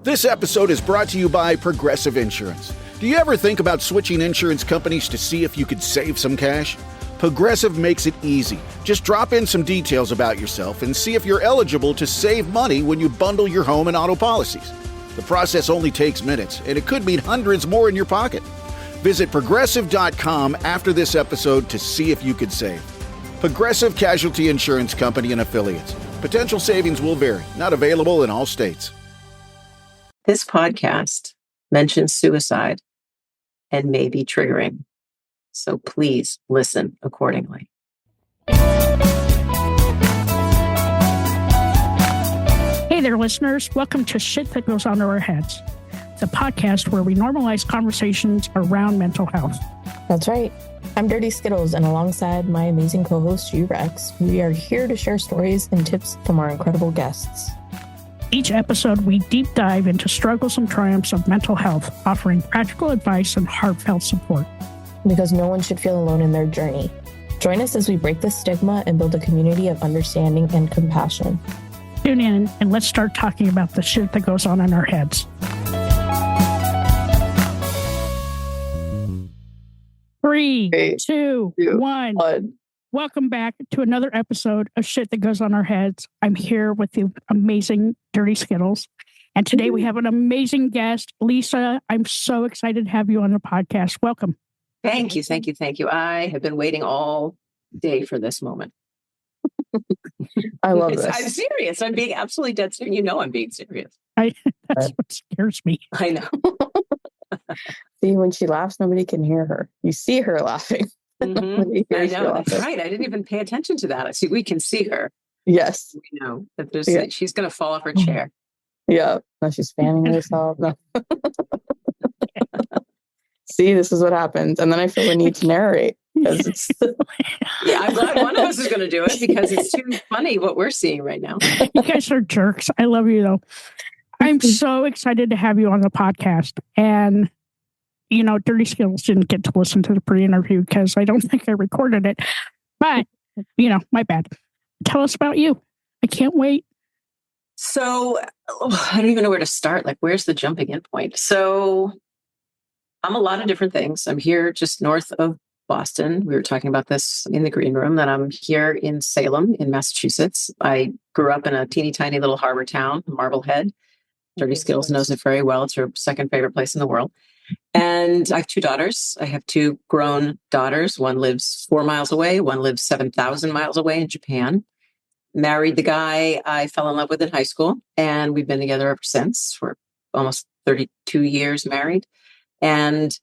This episode is brought to you by Progressive Insurance. Do you ever think about switching insurance companies to see if you could save some cash? Progressive makes it easy. Just drop in some details about yourself and see if you're eligible to save money when you bundle your home and auto policies. The process only takes minutes, and it could mean hundreds more in your pocket. Visit Progressive.com after this episode to see if you could save. Progressive Casualty Insurance Company and Affiliates. Potential savings will vary. Not available in all states. This podcast mentions suicide and may be triggering, so please listen accordingly. Hey there, listeners. Welcome to Shit That Goes On in Our Heads, the podcast where we normalize conversations around mental health. That's right. I'm Dirty Skittles, and alongside my amazing co-host, Rex, we are here to share stories and tips from our incredible guests. Each episode, we deep dive into struggles and triumphs of mental health, offering practical advice and heartfelt support. Because no one should feel alone in their journey. Join us as we break the stigma and build a community of understanding and compassion. Tune in and let's start talking about the shit that goes on in our heads. Three, two, one. Welcome back to another episode of Shit That Goes On Our Heads. I'm here with the amazing Dirty Skittles. And today we have an amazing guest, Lisa. I'm so excited to have you on the podcast. Welcome. Thank you. I have been waiting all day for this moment. I love this. I'm serious. I'm being absolutely dead serious. You know I'm being serious. That's what scares me. I know. See, when she laughs, nobody can hear her. You see her laughing. Mm-hmm. I know. That's right. I didn't even pay attention to that. See, we can see her. Yes. We know that she's going to fall off her chair. Yeah. No, she's fanning herself. No. See, this is what happens. And then I feel the need to narrate. Yeah, I'm glad one of us is going to do it because it's too funny what we're seeing right now. You guys are jerks. I love you, though. I'm so excited to have you on the podcast. And you know, Dirty Skills didn't get to listen to the pre-interview because I don't think I recorded it. But, you know, my bad. Tell us about you. I can't wait. So I don't even know where to start. Like, where's the jumping in point? So I'm a lot of different things. I'm here just north of Boston. We were talking about this in the green room, that I'm here in Salem in Massachusetts. I grew up in a teeny tiny little harbor town, Marblehead. Dirty Skittles knows it very well. It's her second favorite place in the world. And I have two daughters. I have two grown daughters. One lives 4 miles away. One lives 7,000 miles away in Japan. Married the guy I fell in love with in high school. And we've been together ever since. We're almost 32 years married. And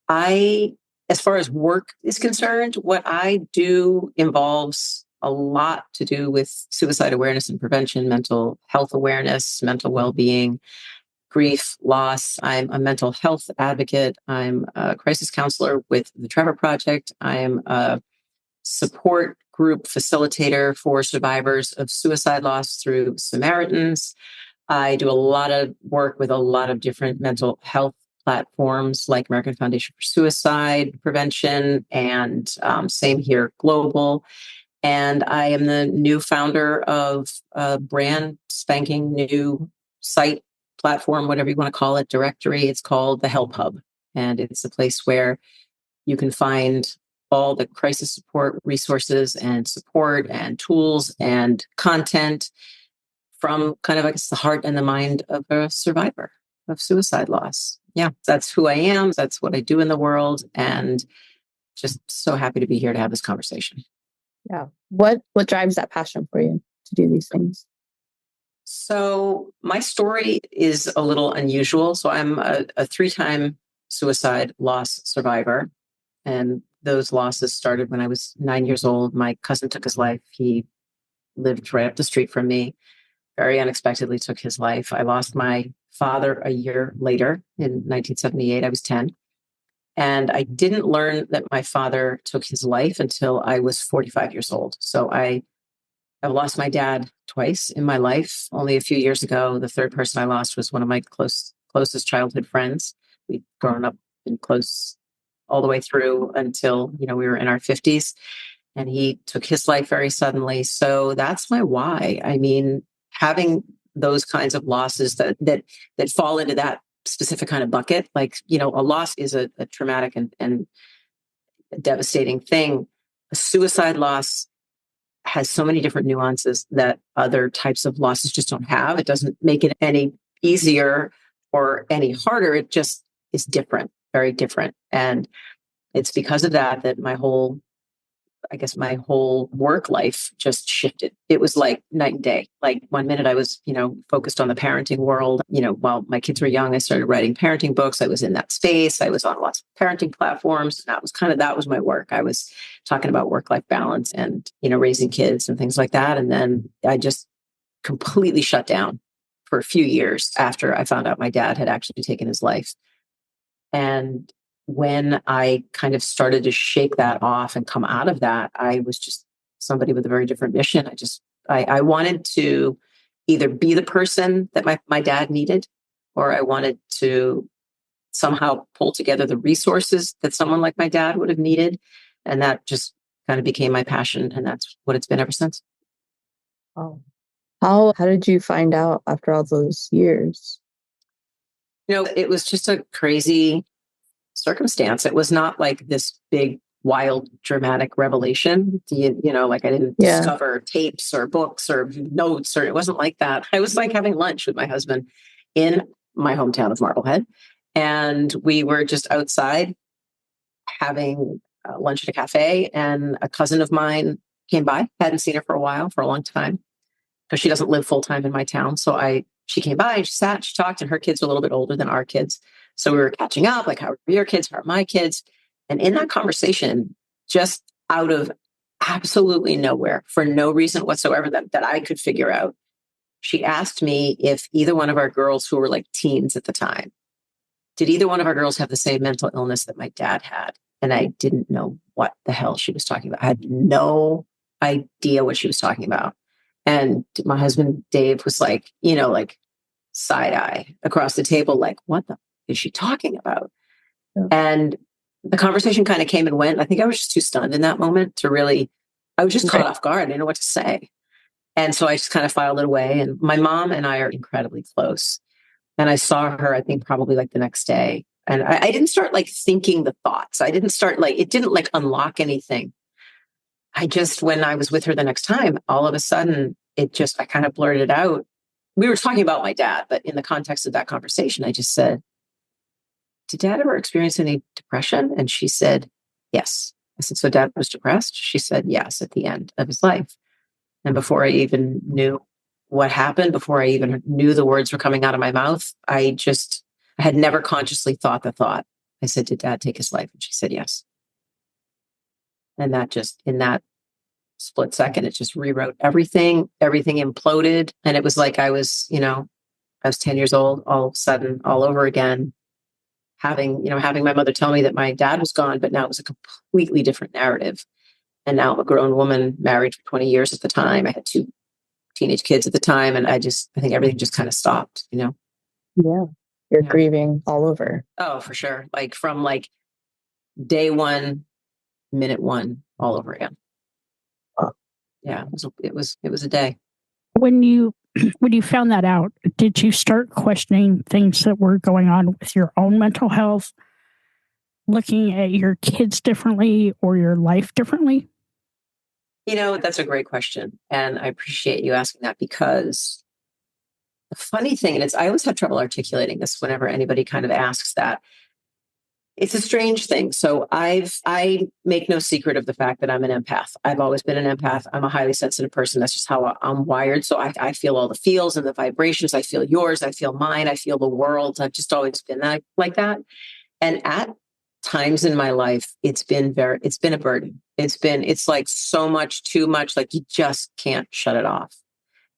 as far as work is concerned, what I do involves a lot to do with suicide awareness and prevention, mental health awareness, mental well-being, grief, loss. I'm a mental health advocate. I'm a crisis counselor with the Trevor Project. I'm a support group facilitator for survivors of suicide loss through Samaritans. I do a lot of work with a lot of different mental health platforms like American Foundation for Suicide Prevention and same here, Global. And I am the new founder of a brand spanking new site, platform, whatever you want to call it, directory. It's called the Help Hub. And it's a place where you can find all the crisis support resources and support and tools and content from kind of, I guess, the heart and the mind of a survivor of suicide loss. Yeah, that's who I am. That's what I do in the world. And just so happy to be here to have this conversation. Yeah. What drives that passion for you to do these things? So my story is a little unusual. So I'm a 3-time suicide loss survivor. And those losses started when I was 9 years old. My cousin took his life. He lived right up the street from me. Very unexpectedly took his life. I lost my father a year later in 1978. I was 10. And I didn't learn that my father took his life until I was 45 years old. So I've lost my dad twice in my life. Only a few years ago, the third person I lost was one of my closest childhood friends. We'd grown up and close all the way through until, we were in our 50s. And he took his life very suddenly. So that's my why. I mean, having those kinds of losses that fall into that specific kind of bucket. Like, a loss is a traumatic and a devastating thing. A suicide loss has so many different nuances that other types of losses just don't have. It doesn't make it any easier or any harder. It just is different, very different. And it's because of that my whole work life just shifted. It was like night and day. Like one minute I was, focused on the parenting world. While my kids were young, I started writing parenting books. I was in that space. I was on lots of parenting platforms. That was my work. I was talking about work-life balance and, raising kids and things like that. And then I just completely shut down for a few years after I found out my dad had actually taken his life. And when I kind of started to shake that off and come out of that, I was just somebody with a very different mission. I wanted to either be the person that my dad needed, or I wanted to somehow pull together the resources that someone like my dad would have needed. And that just kind of became my passion. And that's what it's been ever since. Oh. How did you find out after all those years? It was just a crazy circumstance. It was not like this big, wild, dramatic revelation. Like I didn't discover tapes or books or notes, or it wasn't like that. I was like having lunch with my husband in my hometown of Marblehead. And we were just outside having lunch at a cafe. And a cousin of mine came by. Hadn't seen her for a long time, because she doesn't live full time in my town. So she came by and she sat, she talked, and her kids are a little bit older than our kids. So we were catching up, like, how are your kids? How are my kids? And in that conversation, just out of absolutely nowhere, for no reason whatsoever that I could figure out, she asked me if either one of our girls, who were like teens at the time, did either one of our girls have the same mental illness that my dad had? And I didn't know what the hell she was talking about. I had no idea what she was talking about. And my husband, Dave, was like, like side eye across the table, like, what the is she talking about? Yeah. And the conversation kind of came and went. I think I was just too stunned in that moment to really, I was just caught off guard. I didn't know what to say. And so I just kind of filed it away. And my mom and I are incredibly close. And I saw her, I think probably like the next day. And I didn't start like thinking the thoughts. I didn't start like, it didn't like unlock anything. When I was with her the next time, all of a sudden, I kind of blurted out. We were talking about my dad, but in the context of that conversation, I just said, did Dad ever experience any depression? And she said, yes. I said, so Dad was depressed? She said, yes, at the end of his life. And before I even knew what happened, before I even knew the words were coming out of my mouth, I had never consciously thought the thought. I said, did Dad take his life? And she said, yes. And that just, in that split second, it just rewrote everything. Everything imploded. And it was like I was 10 years old, all of a sudden, all over again, having my mother tell me that my dad was gone, but now it was a completely different narrative. And now I'm a grown woman, married for 20 years at the time. I had 2 teenage kids at the time. And I think everything just kind of stopped, Yeah. You're grieving all over. Oh, for sure. Like from like day 1, minute 1, all over again. Oh. Yeah, it was a day. When you found that out, did you start questioning things that were going on with your own mental health, looking at your kids differently or your life differently? That's a great question. And I appreciate you asking that, because the funny thing, and I always have trouble articulating this whenever anybody kind of asks that. It's a strange thing. So I make no secret of the fact that I'm an empath. I've always been an empath. I'm a highly sensitive person. That's just how I'm wired. So I feel all the feels and the vibrations. I feel yours. I feel mine. I feel the world. I've just always been like that. And at times in my life, it's been a burden. It's like so much, too much, like you just can't shut it off.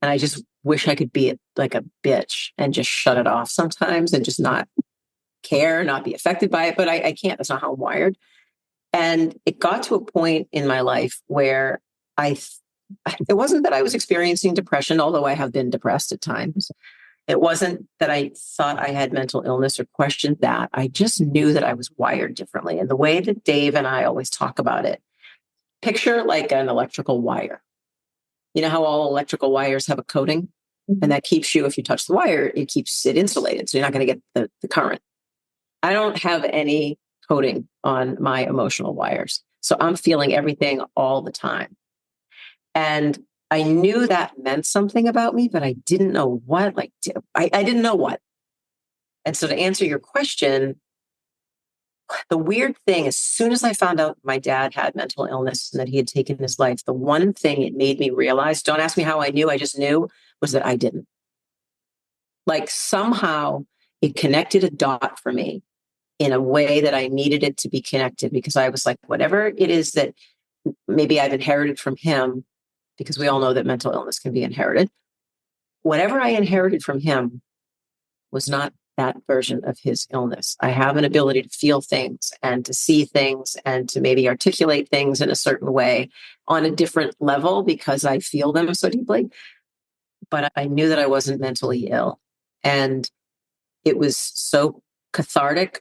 And I just wish I could be like a bitch and just shut it off sometimes and just not care, not be affected by it, but I can't. That's not how I'm wired. And it got to a point in my life where it wasn't that I was experiencing depression, although I have been depressed at times. It wasn't that I thought I had mental illness or questioned that. I just knew that I was wired differently. And the way that Dave and I always talk about it, picture like an electrical wire. You know how all electrical wires have a coating? And that keeps you, if you touch the wire, it keeps it insulated. So you're not going to get the current. I don't have any coating on my emotional wires. So I'm feeling everything all the time. And I knew that meant something about me, but I didn't know what. Like, I didn't know what. And so to answer your question, the weird thing, as soon as I found out my dad had mental illness and that he had taken his life, the one thing it made me realize, don't ask me how I knew, I just knew, was that I didn't. Like somehow it connected a dot for me in a way that I needed it to be connected, because I was like, whatever it is that maybe I've inherited from him, because we all know that mental illness can be inherited. Whatever I inherited from him was not that version of his illness. I have an ability to feel things and to see things and to maybe articulate things in a certain way on a different level because I feel them so deeply. But I knew that I wasn't mentally ill. And it was so cathartic.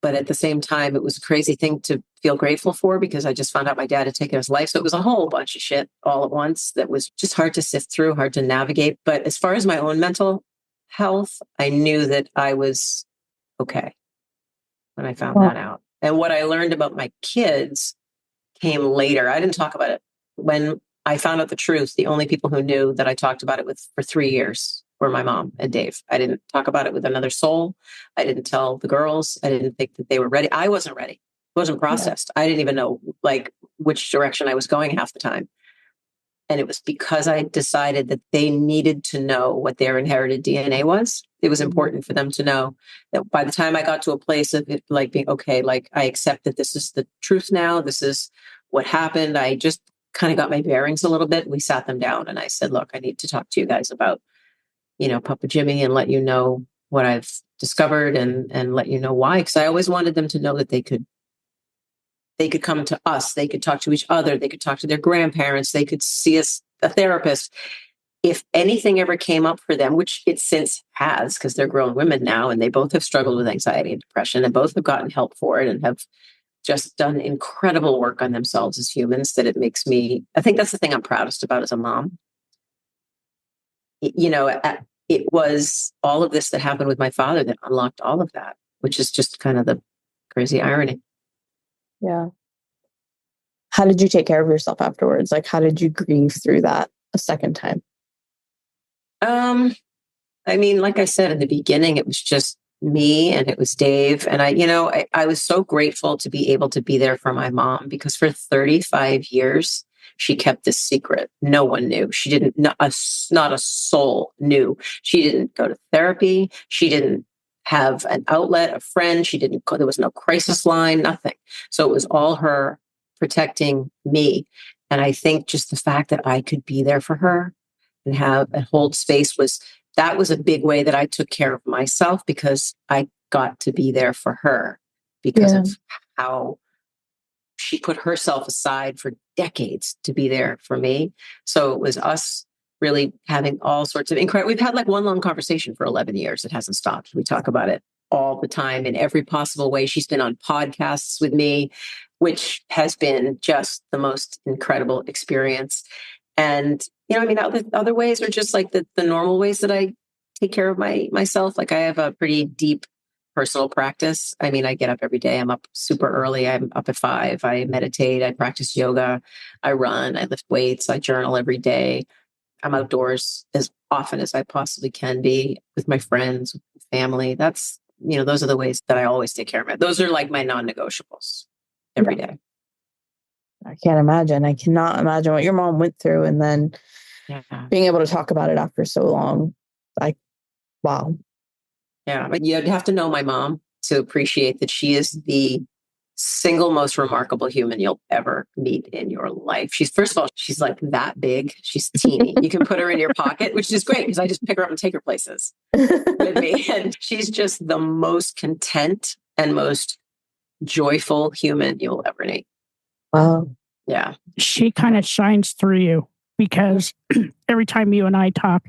But at the same time, it was a crazy thing to feel grateful for, because I just found out my dad had taken his life. So it was a whole bunch of shit all at once that was just hard to sift through, hard to navigate. But as far as my own mental health, I knew that I was okay when I found that out. And what I learned about my kids came later. I didn't talk about it. When I found out the truth, the only people who knew that I talked about it with for 3 years were my mom and Dave. I didn't talk about it with another soul. I didn't tell the girls. I didn't think that they were ready. I wasn't ready. It wasn't processed. I didn't even know like which direction I was going half the time. And it was because I decided that they needed to know what their inherited DNA was. It was important for them to know that by the time I got to a place of it, like being okay, like I accept that this is the truth now. This is what happened. I just kind of got my bearings a little bit. We sat them down and I said, look, I need to talk to you guys about, Papa Jimmy, and let you know what I've discovered and let you know why. Because I always wanted them to know that they could come to us. They could talk to each other. They could talk to their grandparents. They could see a therapist. If anything ever came up for them, which it since has, because they're grown women now, and they both have struggled with anxiety and depression, and both have gotten help for it and have just done incredible work on themselves as humans, that it makes me, I think that's the thing I'm proudest about as a mom. It was all of this that happened with my father that unlocked all of that, which is just kind of the crazy irony. Yeah. How did you take care of yourself afterwards? Like, how did you grieve through that a second time? I mean, like I said, in the beginning, it was just me and it was Dave. And I was so grateful to be able to be there for my mom, because for 35 years, she kept this secret. No one knew. She didn't, not a soul knew. She didn't go to therapy. She didn't have an outlet, a friend. There was no crisis line, nothing. So it was all her protecting me. And I think just the fact that I could be there for her and hold space was a big way that I took care of myself, because I got to be there for her because of how she put herself aside for decades to be there for me. So it was us really having all sorts of incredible, we've had like one long conversation for 11 years. It hasn't stopped. We talk about it all the time in every possible way. She's been on podcasts with me, which has been just the most incredible experience. And, other ways are just like the normal ways that I take care of myself. Like I have a pretty deep personal practice. I mean, I get up every day. I'm up super early. I'm up at 5. I meditate. I practice yoga. I run. I lift weights. I journal every day. I'm outdoors as often as I possibly can be with my friends, with family. That's, those are the ways that I always take care of it. Those are like my non-negotiables every day. I can't imagine. I cannot imagine what your mom went through, and then being able to talk about it after so long. Like, wow. Yeah, but you'd have to know my mom to appreciate that she is the single most remarkable human you'll ever meet in your life. First of all, she's like that big. She's teeny. You can put her in your pocket, which is great because I just pick her up and take her places with me. And she's just the most content and most joyful human you'll ever meet. Wow. Yeah. She kind of shines through you, because every time you and I talk,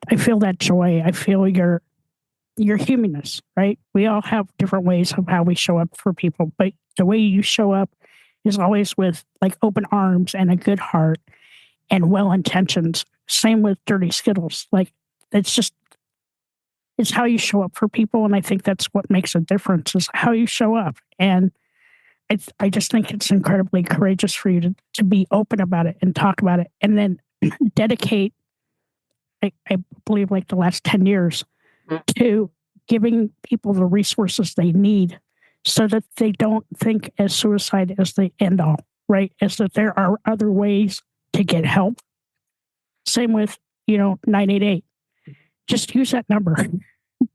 I feel that joy. I feel your humanness, right? We all have different ways of how we show up for people, but the way you show up is always with like open arms and a good heart. and well-intentioned. Same with Dirty Skittles. Like, it's how you show up for people. And I think that's what makes a difference, is how you show up. And I just think it's incredibly courageous for you to be open about it and talk about it, and then dedicate, I believe, like the last 10 years to giving people the resources they need so that they don't think as suicide as the end all, right? As that there are other ways to get help. Same with, 988. Just use that number.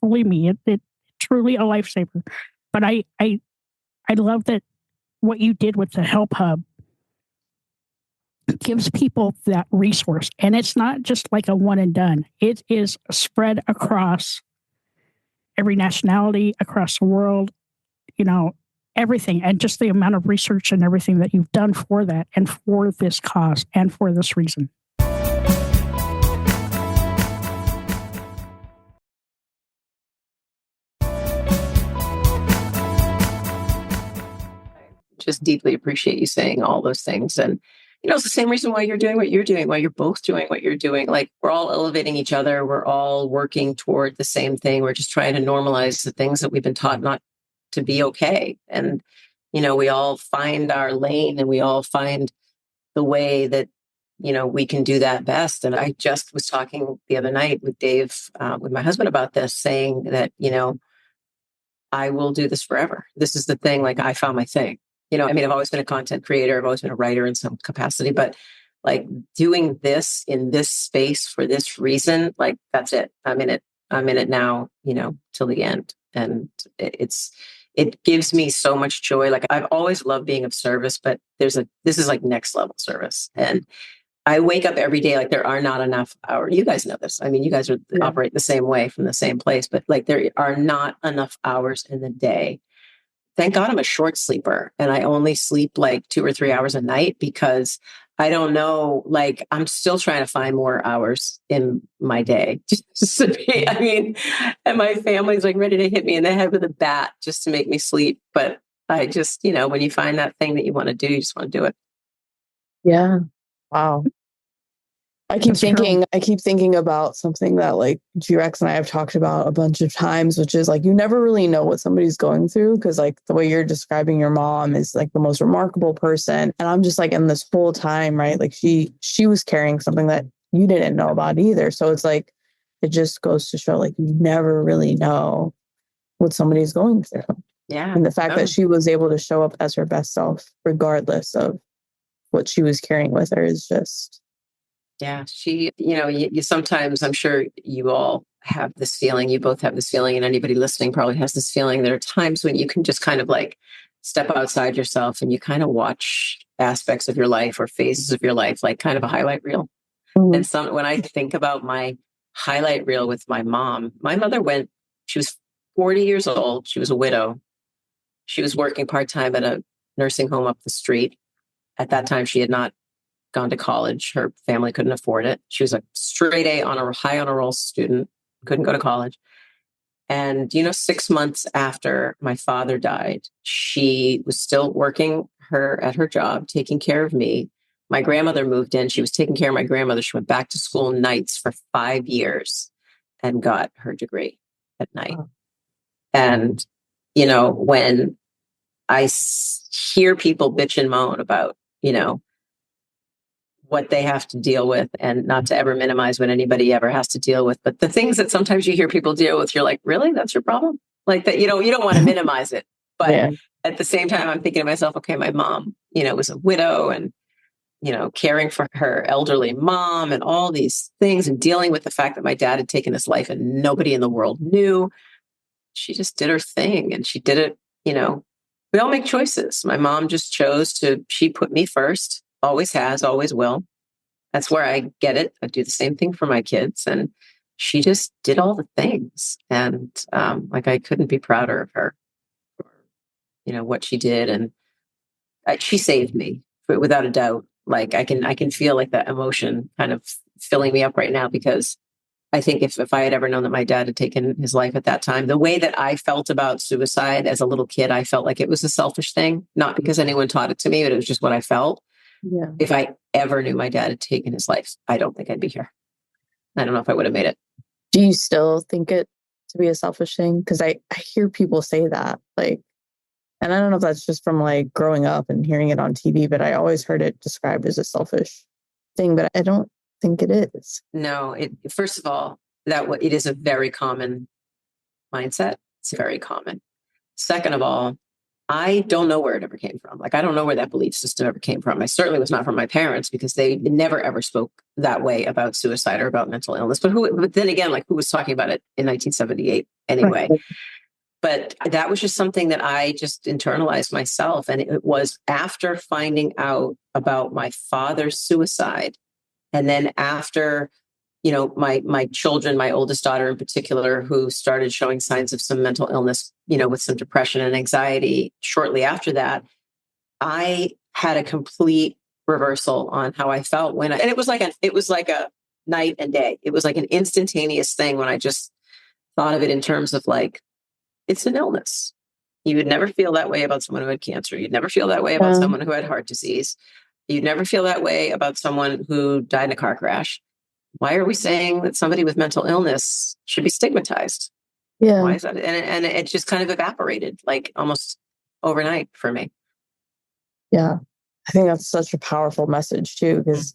Believe me, it's truly a lifesaver. But I love that what you did with the Help Hub gives people that resource. And it's not just like a one and done. It is spread across every nationality, across the world, everything. And just the amount of research and everything that you've done for that and for this cause and for this reason. Just deeply appreciate you saying all those things. And, it's the same reason why you're doing what you're doing, why you're both doing what you're doing. Like, we're all elevating each other. We're all working toward the same thing. We're just trying to normalize the things that we've been taught not to be okay. And, we all find our lane, and we all find the way that, we can do that best. And I just was talking the other night with Dave, with my husband, about this, saying that, I will do this forever. This is the thing. Like, I found my thing. I've always been a content creator. I've always been a writer in some capacity, but like, doing this in this space for this reason, like, that's it. I'm in it now, till the end. And it gives me so much joy. Like, I've always loved being of service, but this is like next level service. And I wake up every day, like, there are not enough hours. You guys know this. You guys operate the same way from the same place, but like, there are not enough hours in the day. Thank God I'm a short sleeper, and I only sleep like 2 or 3 hours a night, because I don't know, like, I'm still trying to find more hours in my day. Just to be, and my family's like ready to hit me in the head with a bat just to make me sleep. But I just, when you find that thing that you want to do, you just want to do it. Yeah. Wow. I keep thinking about something that, like, G-Rex and I have talked about a bunch of times, which is like, you never really know what somebody's going through, because like the way you're describing your mom is like the most remarkable person. And I'm just like, in this whole time, right? Like, she was carrying something that you didn't know about either. So it's like, it just goes to show, like, you never really know what somebody's going through. Yeah. And the fact that she was able to show up as her best self, regardless of what she was carrying with her, is just... Yeah, she, you sometimes, I'm sure you all have this feeling, you both have this feeling, and anybody listening probably has this feeling. There are times when you can just kind of like step outside yourself, and you kind of watch aspects of your life or phases of your life, like kind of a highlight reel. Mm-hmm. And when I think about my highlight reel with my mom, my mother she was 40 years old. She was a widow. She was working part-time at a nursing home up the street. At that time, she had not gone to college. Her family couldn't afford it. She was a straight A high honor roll student, couldn't go to college. And, 6 months after my father died, she was still working at her job, taking care of me. My grandmother moved in. She was taking care of my grandmother. She went back to school nights for 5 years and got her degree at night. Wow. And, when I hear people bitch and moan about, what they have to deal with, and not to ever minimize what anybody ever has to deal with, but the things that sometimes you hear people deal with, you're like, really? That's your problem? Like that, you don't want to minimize it. But at the same time, I'm thinking to myself, okay, my mom, was a widow, and, caring for her elderly mom and all these things, and dealing with the fact that my dad had taken his life and nobody in the world knew. She just did her thing, and she did it, we all make choices. My mom just she put me first. Always has, always will. That's where I get it. I do the same thing for my kids. And she just did all the things. And I couldn't be prouder of her for, what she did. And she saved me, without a doubt. Like, I can feel like that emotion kind of filling me up right now, because I think if I had ever known that my dad had taken his life at that time, the way that I felt about suicide as a little kid, I felt like it was a selfish thing, not because anyone taught it to me, but it was just what I felt. Yeah. If I ever knew my dad had taken his life, I don't think I'd be here. I don't know if I would have made it. Do you still think it to be a selfish thing? Because I hear people say that, like, and I don't know if that's just from like growing up and hearing it on TV, but I always heard it described as a selfish thing, but I don't think it is. No, first of all, it is a very common mindset. It's very common. Second of all, I don't know where it ever came from. Like, I don't know where that belief system ever came from. I certainly was not from my parents, because they never ever spoke that way about suicide or about mental illness. But then again, like, who was talking about it in 1978 anyway? Right. But that was just something that I just internalized myself. And it was after finding out about my father's suicide, and then after, my children, my oldest daughter in particular, who started showing signs of some mental illness, with some depression and anxiety shortly after that, I had a complete reversal on how I felt and it was like a night and day. It was like an instantaneous thing when I just thought of it in terms of like, it's an illness. You would never feel that way about someone who had cancer. You'd never feel that way about someone who had heart disease. You'd never feel that way about someone who died in a car crash. Why are we saying that somebody with mental illness should be stigmatized? Yeah. Why is that? And it just kind of evaporated like almost overnight for me. Yeah. I think that's such a powerful message too, because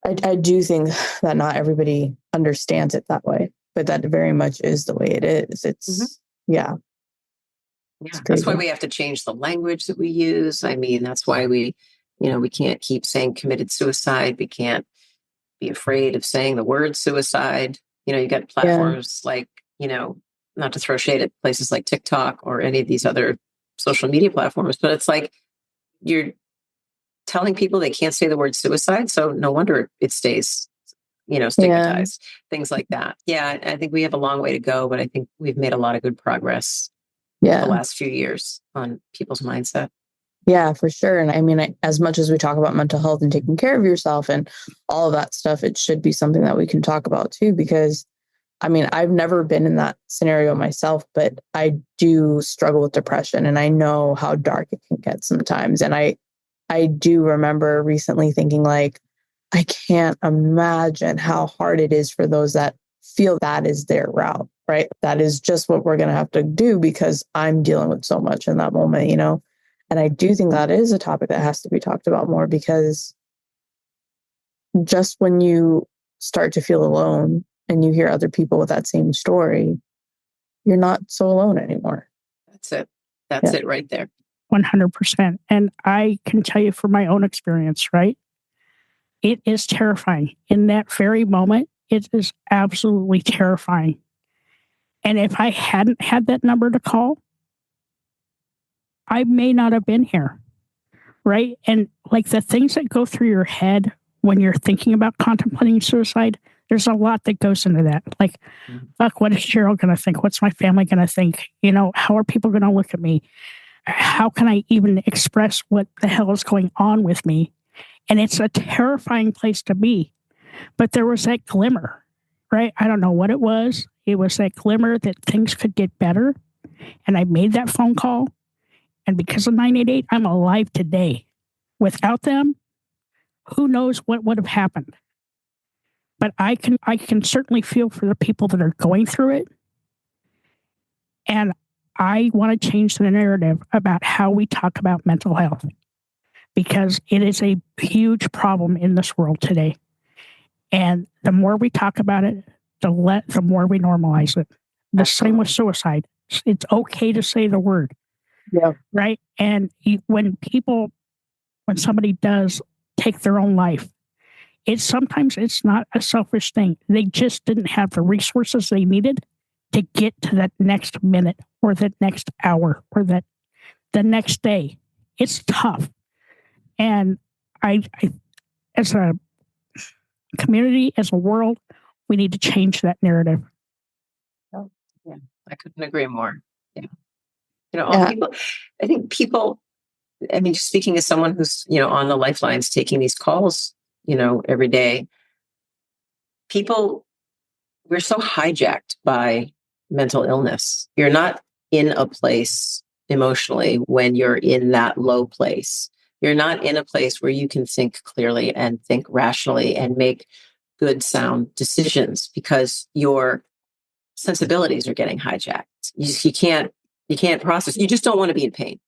I do think that not everybody understands it that way, but that very much is the way it is. It's, yeah. That's why we have to change the language that we use. I mean, that's why we can't keep saying committed suicide. We can't be afraid of saying the word suicide. You got platforms like, not to throw shade at places like TikTok or any of these other social media platforms, but it's like you're telling people they can't say the word suicide. So no wonder it stays, stigmatized, things like that. Yeah, I think we have a long way to go, but I think we've made a lot of good progress the last few years on people's mindset. Yeah, for sure. And I mean, as much as we talk about mental health and taking care of yourself and all of that stuff, it should be something that we can talk about too, because I mean, I've never been in that scenario myself, but I do struggle with depression and I know how dark it can get sometimes. And I do remember recently thinking like, I can't imagine how hard it is for those that feel that is their route, right? That is just what we're going to have to do because I'm dealing with so much in that moment, And I do think that is a topic that has to be talked about more, because just when you start to feel alone and you hear other people with that same story, you're not so alone anymore. That's it. That's it right there. 100%. And I can tell you from my own experience, right? It is terrifying. In that very moment, it is absolutely terrifying. And if I hadn't had that number to call, I may not have been here, right? And like the things that go through your head when you're thinking about contemplating suicide, there's a lot that goes into that. Like, fuck, what is Cheryl going to think? What's my family going to think? How are people going to look at me? How can I even express what the hell is going on with me? And it's a terrifying place to be. But there was that glimmer, right? I don't know what it was. It was that glimmer that things could get better. And I made that phone call. And because of 988, I'm alive today. Without them, who knows what would have happened. But I can certainly feel for the people that are going through it. And I want to change the narrative about how we talk about mental health, because it is a huge problem in this world today. And the more we talk about it, the more we normalize it. The same with suicide. It's okay to say the word. Yeah. Right. And when somebody does take their own life, sometimes it's not a selfish thing. They just didn't have the resources they needed to get to that next minute or that next hour or the next day. It's tough. And I as a community, as a world, we need to change that narrative. Oh, yeah, I couldn't agree more. Yeah. People, I think people, just speaking as someone who's, on the lifelines, taking these calls, every day, we're so hijacked by mental illness. You're not in a place emotionally when you're in that low place. You're not in a place where you can think clearly and think rationally and make good, sound decisions because your sensibilities are getting hijacked. You can't process. You just don't want to be in pain.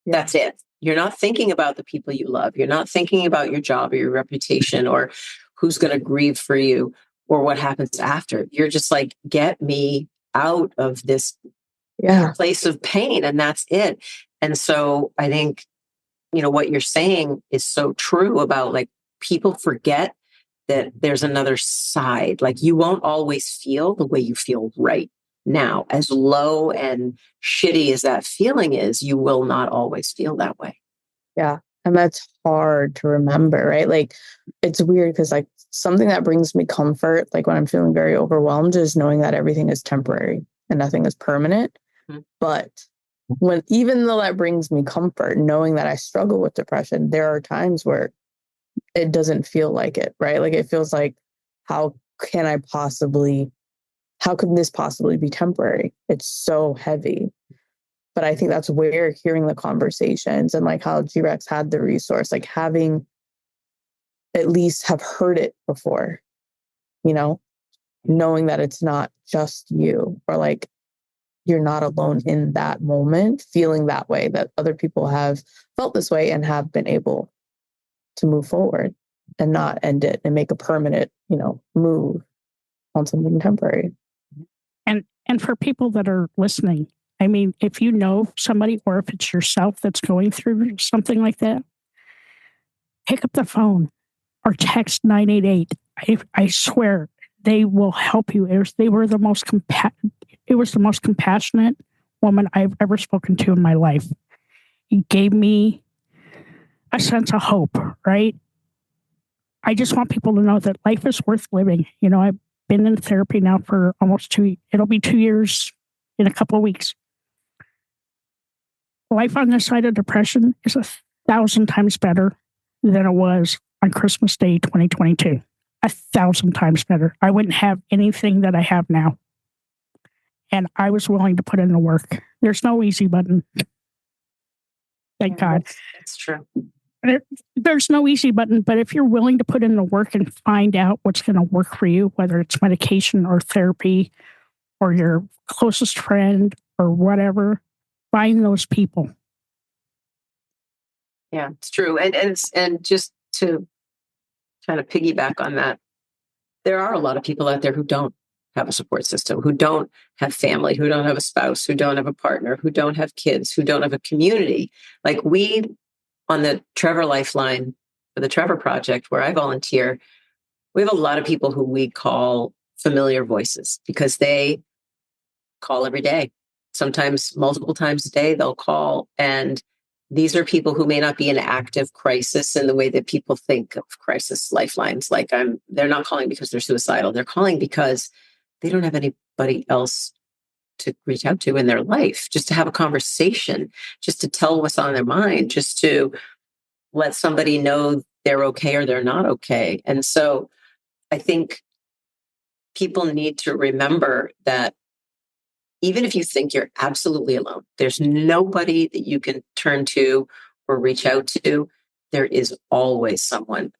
Yeah. That's it. You're not thinking about the people you love. You're not thinking about your job or your reputation or who's going to grieve for you or what happens after. You're just like, get me out of this place of pain. And that's it. And so I think, what you're saying is so true about like people forget that there's another side. Like you won't always feel the way you feel right now. As low and shitty as that feeling is, you will not always feel that way. Yeah. And that's hard to remember, right? Like it's weird because like something that brings me comfort, like when I'm feeling very overwhelmed, is knowing that everything is temporary and nothing is permanent. Mm-hmm. But even though that brings me comfort, knowing that I struggle with depression, there are times where it doesn't feel like it, right? Like it feels like, how could this possibly be temporary? It's so heavy. But I think that's where hearing the conversations and like how G-Rex had the resource, like having at least have heard it before, knowing that it's not just you, or like you're not alone in that moment, feeling that way, that other people have felt this way and have been able to move forward and not end it and make a permanent, move on something temporary. And for people that are listening, I mean, if you know somebody or if it's yourself that's going through something like that, pick up the phone or text 988. I swear they will help you. It was the most compassionate woman I've ever spoken to in my life. It gave me a sense of hope, right? I just want people to know that life is worth living. I've been in therapy now for it'll be 2 years in a couple of weeks. Life on this side of depression is 1,000 times better than it was on Christmas Day, 2022. 1,000 times better. I wouldn't have anything that I have now. And I was willing to put in the work. There's no easy button. Thank God. That's true. There's no easy button, but if you're willing to put in the work and find out what's going to work for you, whether it's medication or therapy or your closest friend or whatever, find those people. Yeah, it's true. And just to kind of piggyback on that, there are a lot of people out there who don't have a support system, who don't have family, who don't have a spouse, who don't have a partner, who don't have kids, who don't have a community. Like we, on the Trevor Lifeline for the Trevor Project, where I volunteer, we have a lot of people who we call familiar voices because they call every day. Sometimes multiple times a day, they'll call. And these are people who may not be in active crisis in the way that people think of crisis lifelines. Like they're not calling because they're suicidal. They're calling because they don't have anybody else to reach out to in their life, just to have a conversation, just to tell what's on their mind, just to let somebody know they're okay or they're not okay. And so I think people need to remember that even if you think you're absolutely alone, there's nobody that you can turn to or reach out to, there is always someone.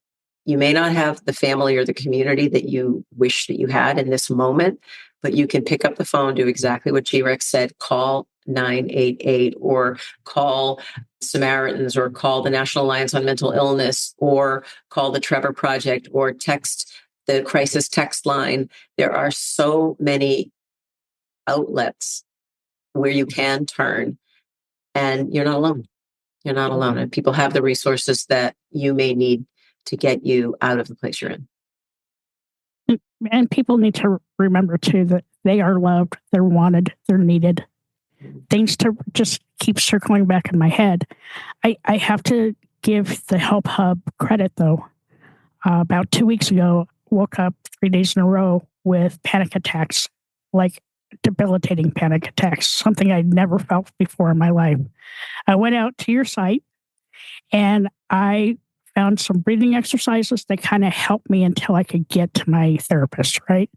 You may not have the family or the community that you wish that you had in this moment, but you can pick up the phone, do exactly what G-Rex said, call 988 or call Samaritans or call the National Alliance on Mental Illness or call the Trevor Project or text the crisis text line. There are so many outlets where you can turn and you're not alone. You're not alone. And people have the resources that you may need to get you out of the place you're in. And people need to remember too that they are loved, they're wanted, they're needed. Things to just keep circling back in my head. I have to give the Help Hub credit though. About 2 weeks ago, woke up 3 days in a row with panic attacks, like debilitating panic attacks, something I'd never felt before in my life. I went out to your site and I found some breathing exercises that kind of helped me until I could get to my therapist, right?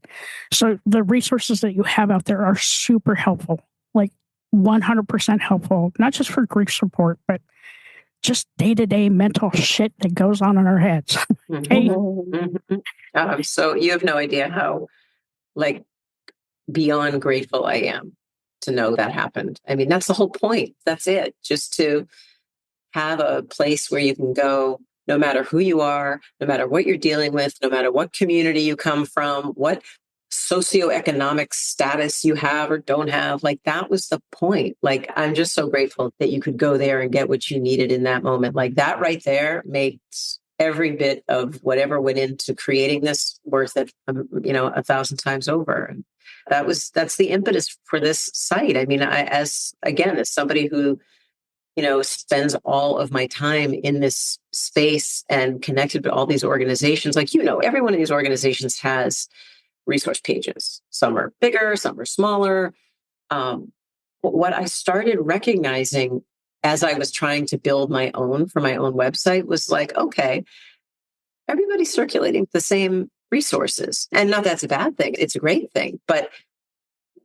So the resources that you have out there are super helpful, like 100% helpful, not just for grief support, but just day-to-day mental shit that goes on in our heads. Okay. So you have no idea how like beyond grateful I am to know that happened. I mean, that's the whole point. That's it. Just to have a place where you can go, no matter who you are, no matter what you're dealing with, no matter what community you come from, what socioeconomic status you have or don't have. Like, that was the point. Like, I'm just so grateful that you could go there and get what you needed in that moment. Like, that right there makes every bit of whatever went into creating this worth it, 1,000 times over. And that's the impetus for this site. I mean, as somebody who spends all of my time in this space and connected to all these organizations. Like, every one of these organizations has resource pages. Some are bigger, some are smaller. What I started recognizing as I was trying to build my own for my own website was like, okay, everybody's circulating the same resources. And not that's a bad thing. It's a great thing. But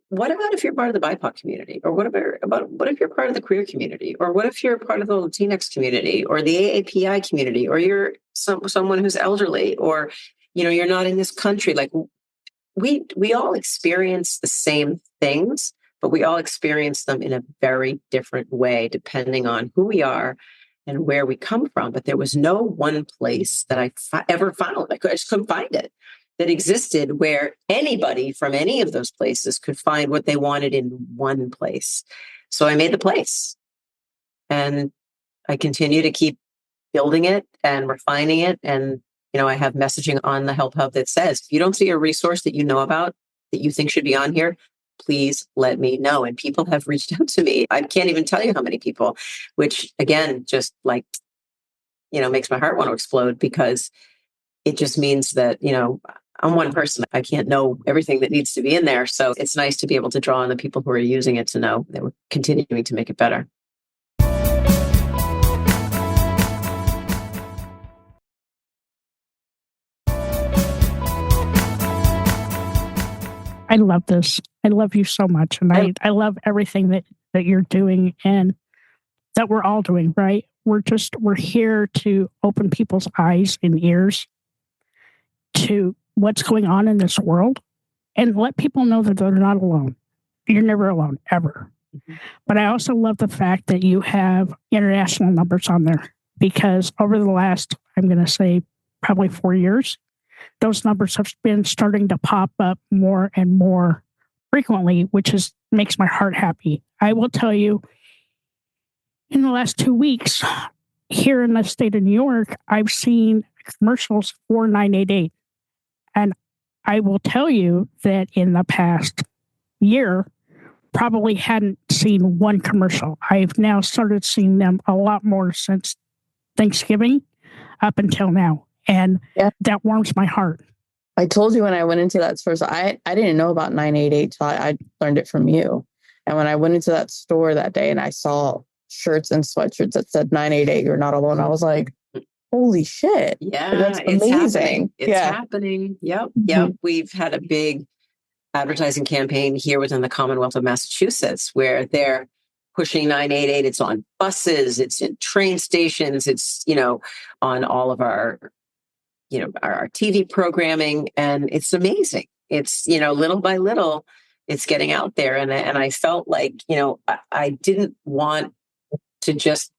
what about if you're part of the BIPOC community? Or what if you're part of the queer community? Or what if you're part of the Latinx community or the AAPI community? Or you're someone who's elderly, or you're not in this country? Like, we all experience the same things, but we all experience them in a very different way, depending on who we are and where we come from. But there was no one place that I ever found. I just couldn't find it that existed where anybody from any of those places could find what they wanted in one place. So I made the place, and I continue to keep building it and refining it. And I have messaging on the Help Hub that says, if you don't see a resource that you know about that you think should be on here, please let me know. And people have reached out to me. I can't even tell you how many people, which again, just like, makes my heart want to explode, because it just means that, I'm one person. I can't know everything that needs to be in there. So it's nice to be able to draw on the people who are using it to know that we're continuing to make it better. I love this. I love you so much. And I love everything that you're doing and that we're all doing, right? We're here to open people's eyes and ears to what's going on in this world and let people know that they're not alone. You're never alone, ever. Mm-hmm. But I also love the fact that you have international numbers on there, because over the last, I'm going to say, probably 4 years, those numbers have been starting to pop up more and more frequently, which makes my heart happy. I will tell you, in the last 2 weeks, here in the state of New York, I've seen commercials for 988. And I will tell you that in the past year, probably hadn't seen one commercial. I've now started seeing them a lot more since Thanksgiving up until now. And that warms my heart. I told you when I went into that store, so I didn't know about 988 till I learned it from you. And when I went into that store that day and I saw shirts and sweatshirts that said 988, you're not alone, I was like, holy shit. Yeah, that's amazing. It's happening. Yep. Mm-hmm. We've had a big advertising campaign here within the Commonwealth of Massachusetts where they're pushing 988. It's on buses, it's in train stations, it's, on all of our TV programming. And it's amazing. It's, little by little, it's getting out there. And I felt like, I didn't want to just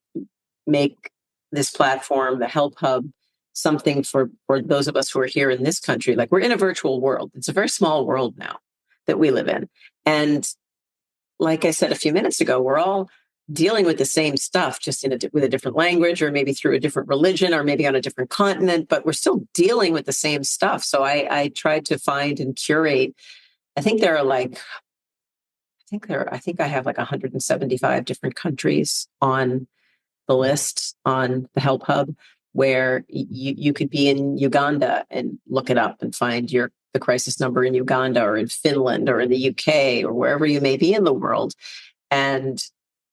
make this platform, the Help Hub, something for those of us who are here in this country. Like, we're in a virtual world. It's a very small world now that we live in. And like I said a few minutes ago, we're all dealing with the same stuff, just with a different language, or maybe through a different religion, or maybe on a different continent, but we're still dealing with the same stuff. So I tried to find and curate. I think I have like 175 different countries on the list on the Help Hub, where you could be in Uganda and look it up and find the crisis number in Uganda, or in Finland, or in the UK, or wherever you may be in the world. And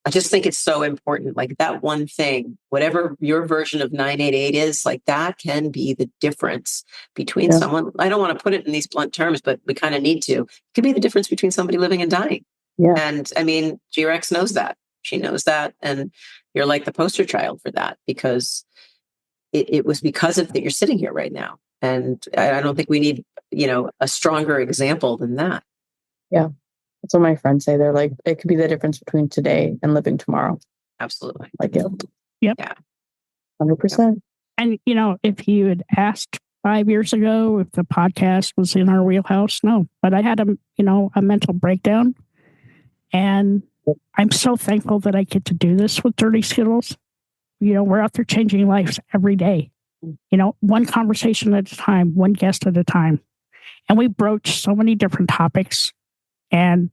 I just think it's so important, like that one thing, whatever your version of 988 is, like that can be the difference between someone. I don't want to put it in these blunt terms, but we kind of need to. It could be the difference between somebody living and dying. Yeah. And I mean, G-Rex knows that. She knows that. And you're like the poster child for that, because it was because of that you're sitting here right now. And I don't think we need, a stronger example than that. Yeah. That's what my friends say. They're like, it could be the difference between today and living tomorrow. Absolutely. Like it. Yep. Yeah. 100%. And, if you had asked 5 years ago if the podcast was in our wheelhouse, no. But I had a mental breakdown. And I'm so thankful that I get to do this with Dirty Skittles. We're out there changing lives every day. One conversation at a time, one guest at a time. And we broach so many different topics. And,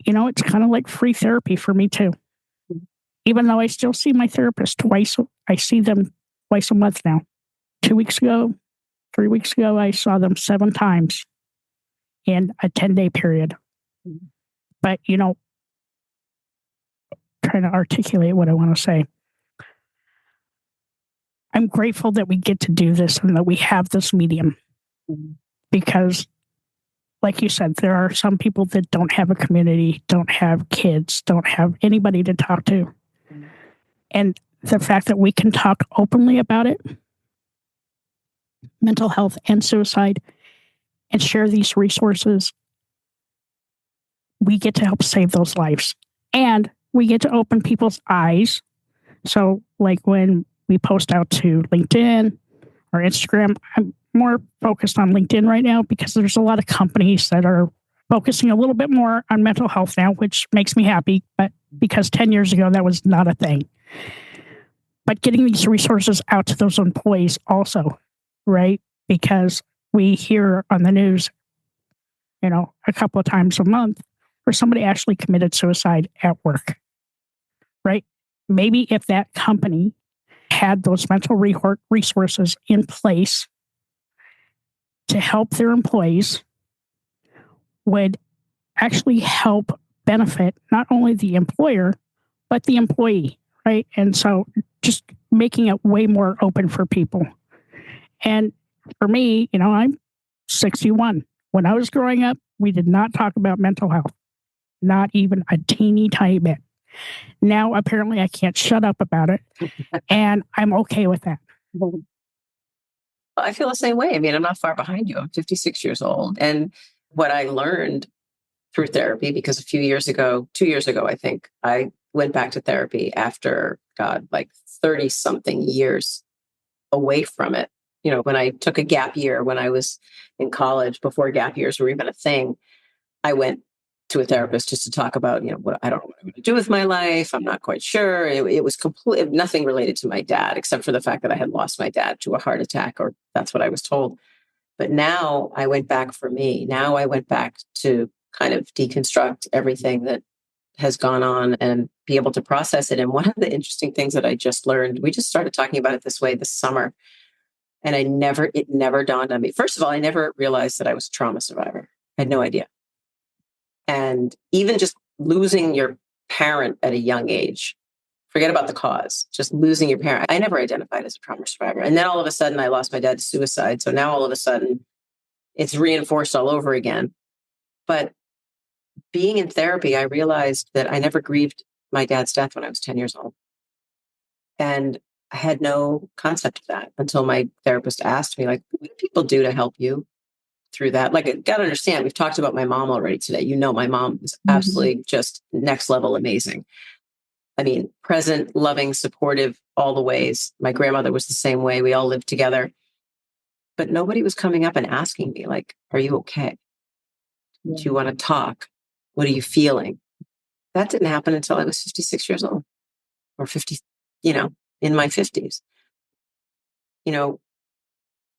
it's kind of like free therapy for me too. Even though I still see my therapist twice, I see them twice a month now. 2 weeks ago, 3 weeks ago, I saw them 7 times in a 10-day period. But, trying to articulate what I want to say. I'm grateful that we get to do this and that we have this medium. Because, like you said, there are some people that don't have a community, don't have kids, don't have anybody to talk to. And the fact that we can talk openly about it, mental health and suicide, and share these resources, we get to help save those lives. And we get to open people's eyes. So, like when we post out to LinkedIn or Instagram, I'm more focused on LinkedIn right now because there's a lot of companies that are focusing a little bit more on mental health now, which makes me happy. But because 10 years ago, that was not a thing. But getting these resources out to those employees also, right? Because we hear on the news, a couple of times a month where somebody actually committed suicide at work, right? Maybe if that company had those mental resources in place to help their employees, would actually help benefit not only the employer, but the employee, right? And so just making it way more open for people. And for me, I'm 61. When I was growing up, we did not talk about mental health, not even a teeny tiny bit. Now, apparently, I can't shut up about it, and I'm okay with that. I feel the same way. I mean, I'm not far behind you. I'm 56 years old. And what I learned through therapy, because 2 years ago, I think, I went back to therapy after, like 30 something years away from it. When I took a gap year when I was in college, before gap years were even a thing, I went to a therapist just to talk about, what I don't know what I'm going to do with my life. I'm not quite sure. It was completely nothing related to my dad, except for the fact that I had lost my dad to a heart attack, or that's what I was told. But now I went back for me. Now I went back to kind of deconstruct everything that has gone on and be able to process it. And one of the interesting things that I just learned, we just started talking about it this way this summer. And it never dawned on me. First of all, I never realized that I was a trauma survivor. I had no idea. And even just losing your parent at a young age, forget about the cause, just losing your parent. I never identified as a trauma survivor. And then all of a sudden I lost my dad to suicide. So now all of a sudden it's reinforced all over again. But being in therapy, I realized that I never grieved my dad's death when I was 10 years old. And I had no concept of that until my therapist asked me, like, what do people do to help you through that? Like, I got to understand, we've talked about my mom already today. My mom is absolutely just next level amazing. I mean, present, loving, supportive, all the ways. My grandmother was the same way. We all lived together. But nobody was coming up and asking me, like, are you okay? Do you want to talk? What are you feeling? That didn't happen until I was 56 years old, or 50, in my 50s.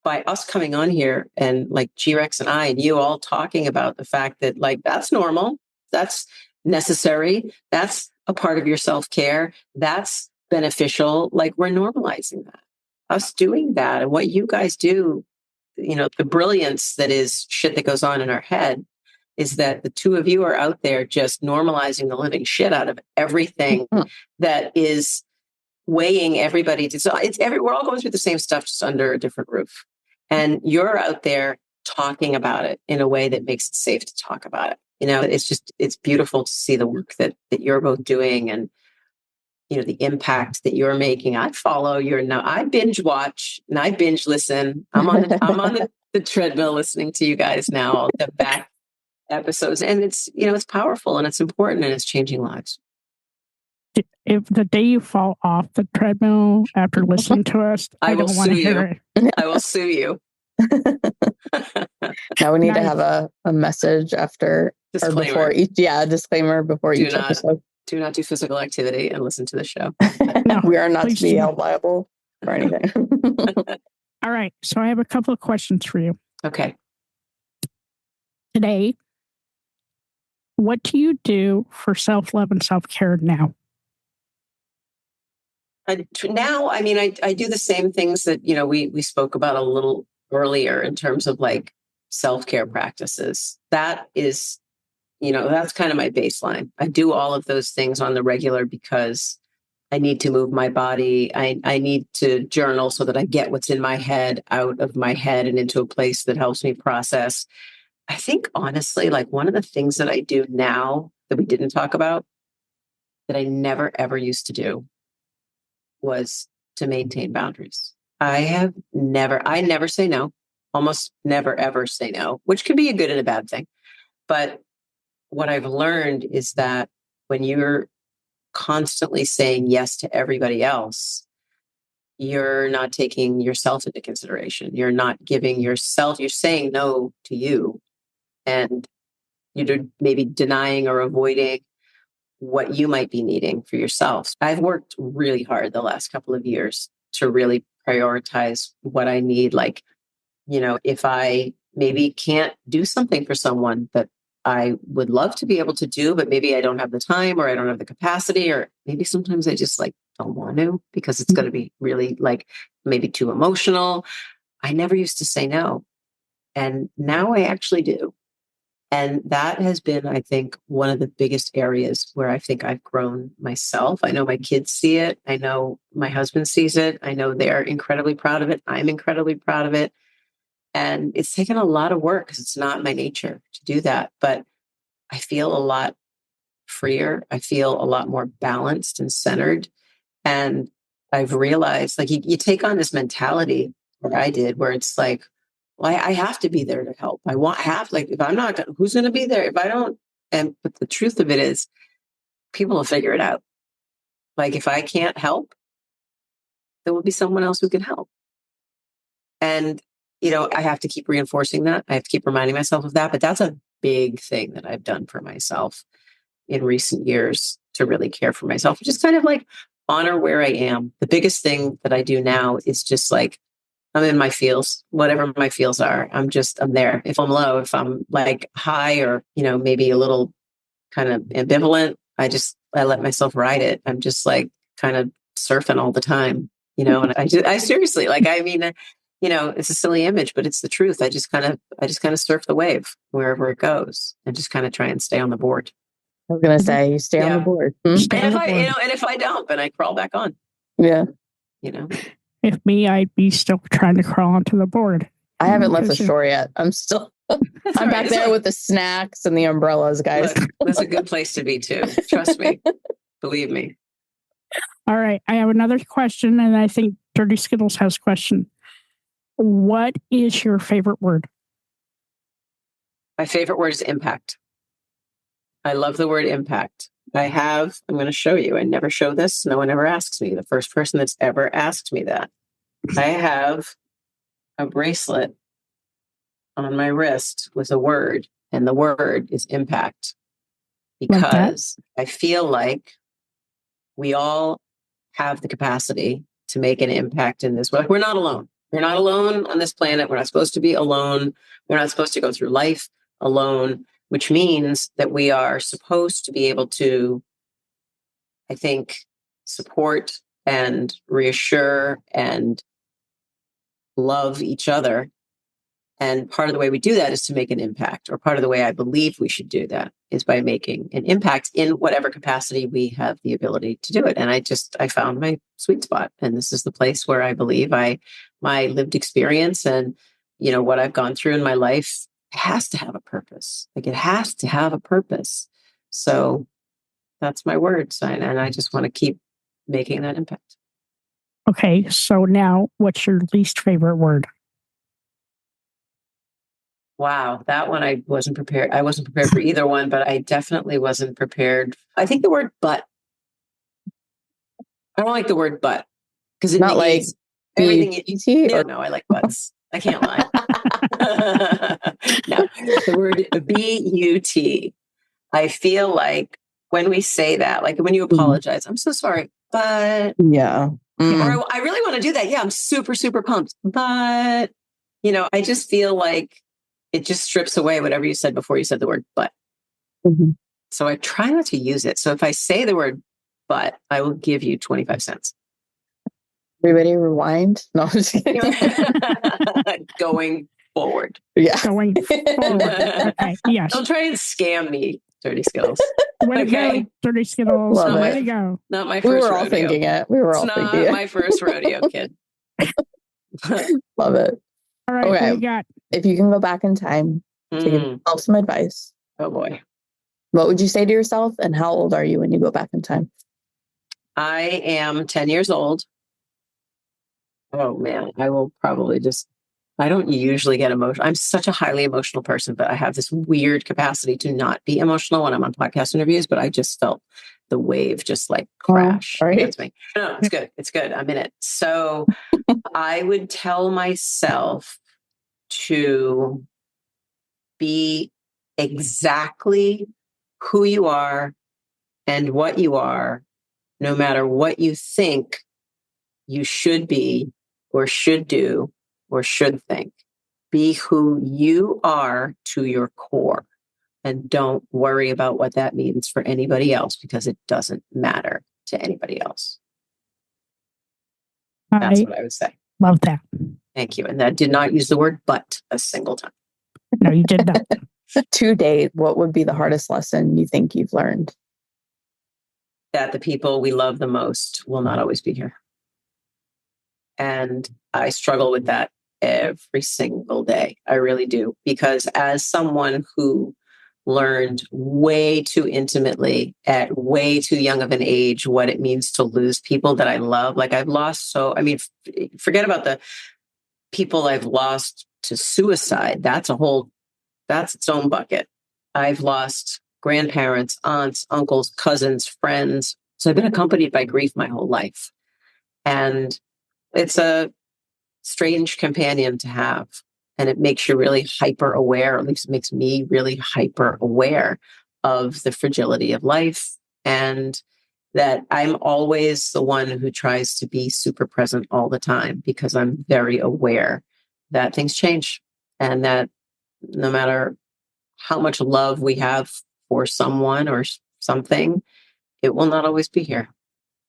By us coming on here and like G-Rex and I and you all talking about the fact that, like, that's normal, that's necessary, that's a part of your self-care, that's beneficial. Like, we're normalizing that. Us doing that, and what you guys do, the brilliance that is shit that goes on in our head, is that the two of you are out there just normalizing the living shit out of everything that is weighing everybody. So we're all going through the same stuff, just under a different roof. And you're out there talking about it in a way that makes it safe to talk about it. It's beautiful to see the work that you're both doing, and the impact that you're making. I binge watch and I binge listen. I'm on the treadmill listening to you guys now, the back episodes. And it's powerful and it's important and it's changing lives. If the day you fall off the treadmill after listening to us, I don't want to hear it. I will sue you. Now we need to have a message after disclaimer. Or before each, disclaimer before each episode. Do not do physical activity and listen to the show. No, we are not to be held liable for anything. All right. So I have a couple of questions for you. Okay. Today, what do you do for self-love and self-care now? I do the same things that, we spoke about a little earlier in terms of like self-care practices. That is, that's kind of my baseline. I do all of those things on the regular because I need to move my body. I need to journal so that I get what's in my head out of my head and into a place that helps me process. I think honestly, like one of the things that I do now that we didn't talk about that I never, ever used to do was to maintain boundaries. I never say no, almost never, ever say no, which can be a good and a bad thing. But what I've learned is that when you're constantly saying yes to everybody else, you're not taking yourself into consideration. You're not giving yourself, you're saying no to you. And you're maybe denying or avoiding what you might be needing for yourself. I've worked really hard the last couple of years to really prioritize what I need. Like, if I maybe can't do something for someone that I would love to be able to do, but maybe I don't have the time or I don't have the capacity, or maybe sometimes I just like don't want to because it's going to be really like maybe too emotional. I never used to say no. And now I actually do. And that has been, I think, one of the biggest areas where I think I've grown myself. I know my kids see it. I know my husband sees it. I know they're incredibly proud of it. I'm incredibly proud of it. And it's taken a lot of work because it's not my nature to do that. But I feel a lot freer. I feel a lot more balanced and centered. And I've realized, like, you take on this mentality, where I did, where it's like, well, I have to be there to help. If I'm not, who's going to be there if I don't? But the truth of it is, people will figure it out. Like, if I can't help, there will be someone else who can help. And, I have to keep reinforcing that. I have to keep reminding myself of that. But that's a big thing that I've done for myself in recent years to really care for myself. Just kind of like honor where I am. The biggest thing that I do now is just like, I'm in my feels, whatever my feels are. I'm there. If I'm low, if I'm like high or, maybe a little kind of ambivalent, I let myself ride it. I'm just like kind of surfing all the time, and I seriously, like, it's a silly image, but it's the truth. I just kind of surf the wave wherever it goes and just kind of try and stay on the board. I was going to say, you stay on the board. And if I don't, then I crawl back on. Yeah. If me, I'd be still trying to crawl onto the board. I haven't left the shore yet. I'm still, I'm back there with the snacks and the umbrellas, guys. Look, that's a good place to be too. Trust me. Believe me. All right. I have another question, and I think Dirty Skittles has a question. What is your favorite word? My favorite word is impact. I love the word impact. I'm going to show you. I never show this. No one ever asks me. The first person that's ever asked me that. I have a bracelet on my wrist with a word, and the word is impact. Because I feel like we all have the capacity to make an impact in this world. We're not alone. We're not alone on this planet. We're not supposed to be alone. We're not supposed to go through life alone, which means that we are supposed to be able to, I think, support and reassure and love each other. And part of the way we do that is to make an impact, or part of the way I believe we should do that is by making an impact in whatever capacity we have the ability to do it. And I found my sweet spot. And this is the place where I believe my lived experience and, what I've gone through in my life has to have a purpose. Like it has to have a purpose. So that's my word sign. And I just want to keep making that impact. Okay. So now what's your least favorite word? Wow. That one I wasn't prepared. I wasn't prepared for either one, but I definitely wasn't prepared. I think the word but. I don't like the word but because it Not like negates everything. BUT or No, I like butts. I can't lie. No, the word BUT. I feel like when we say that, like when you apologize, I'm so sorry, but yeah. or I really want to do that. Yeah, I'm super, super pumped. But, I just feel like it just strips away whatever you said before you said the word but. Mm-hmm. So I try not to use it. So if I say the word but, I will give you 25 cents. Everybody rewind. No, I'm just kidding. Going forward. Yeah. Going forward. Okay. Yes. Don't try and scam me, Dirty Skills. Way to go, Dirty Skittles. Love Way it. to go. Not my We first were all rodeo. thinking it. We were all It's thinking not it. my first rodeo, kid. Love it. All right. Okay. What you got? If you can go back in time to give yourself some advice, oh boy, what would you say to yourself? And how old are you when you go back in time? I am 10 years old. Oh man, I will probably I don't usually get emotional. I'm such a highly emotional person, but I have this weird capacity to not be emotional when I'm on podcast interviews, but I just felt the wave just like crash against me. No, it's good. It's good. I'm in it. So I would tell myself to be exactly who you are and what you are, no matter what you think you should be or should do or should think. Be who you are to your core and don't worry about what that means for anybody else because it doesn't matter to anybody else. That's what I would say. Love that. Thank you. And that did not use the word but a single time. No, you did not. To date, what would be the hardest lesson you think you've learned? That the people we love the most will not always be here. And I struggle with that every single day. I really do. Because as someone who learned way too intimately at way too young of an age what it means to lose people that I love, like I've lost forget about the people I've lost to suicide. That's its own bucket. I've lost grandparents, aunts, uncles, cousins, friends. So I've been accompanied by grief my whole life. And it's a strange companion to have. And it makes you really hyper aware, or at least it makes me really hyper aware of the fragility of life. And that I'm always the one who tries to be super present all the time because I'm very aware that things change and that no matter how much love we have for someone or something, it will not always be here,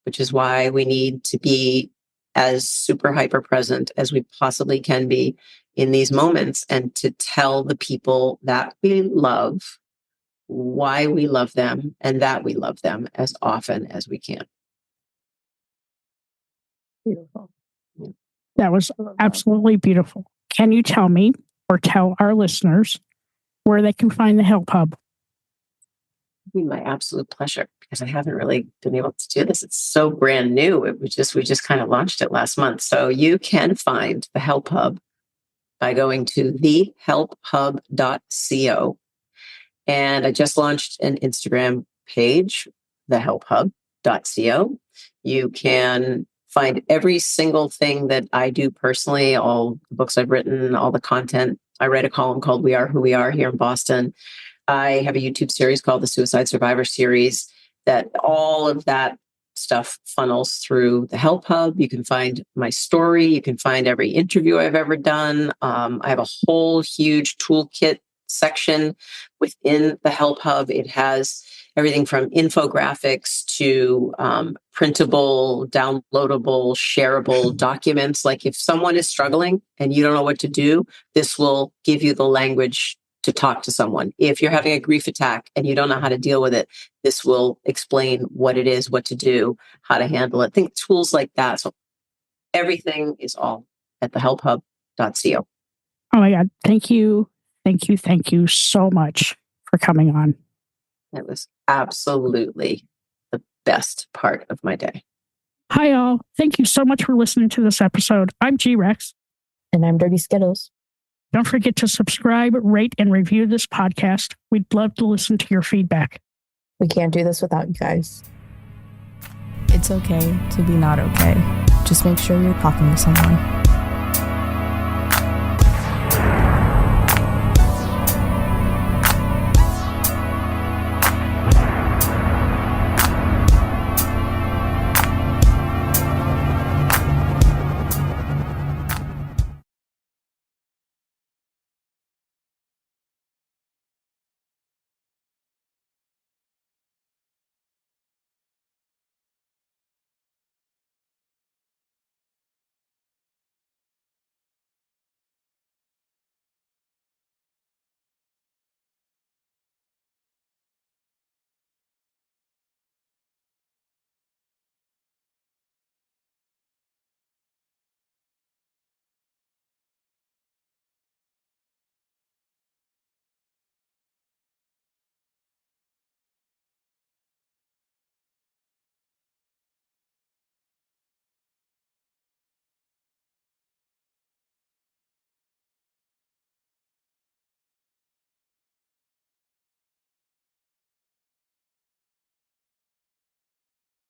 which is why we need to be as super hyper present as we possibly can be in these moments and to tell the people that we love why we love them and that we love them as often as we can. Beautiful. That was absolutely beautiful. Can you tell me or tell our listeners where they can find the Help Hub? It'd be my absolute pleasure because I haven't really been able to do this. It's so brand new. We just kind of launched it last month. So you can find the Help Hub by going to thehelphub.co. And I just launched an Instagram page, thehelphub.co. You can find every single thing that I do personally, all the books I've written, all the content. I write a column called We Are Who We Are here in Boston. I have a YouTube series called the Suicide Survivor Series that all of that stuff funnels through the Help Hub. You can find my story. You can find every interview I've ever done. I have a whole huge toolkit section within the Help Hub. It has everything from infographics to printable, downloadable, shareable documents. Like if someone is struggling and you don't know what to do, this will give you the language to talk to someone. If you're having a grief attack and you don't know how to deal with it, this will explain what it is, what to do, how to handle it. Think tools like that. So everything is all at thehelphub.co. Oh my God. Thank you thank you so much for coming on. It was absolutely the best part of my day. Hi, all. Thank you so much for listening to this episode. I'm G-Rex. And I'm Dirty Skittles. Don't forget to subscribe, rate, and review this podcast. We'd love to listen to your feedback. We can't do this without you guys. It's okay to be not okay. Just make sure you're talking to someone.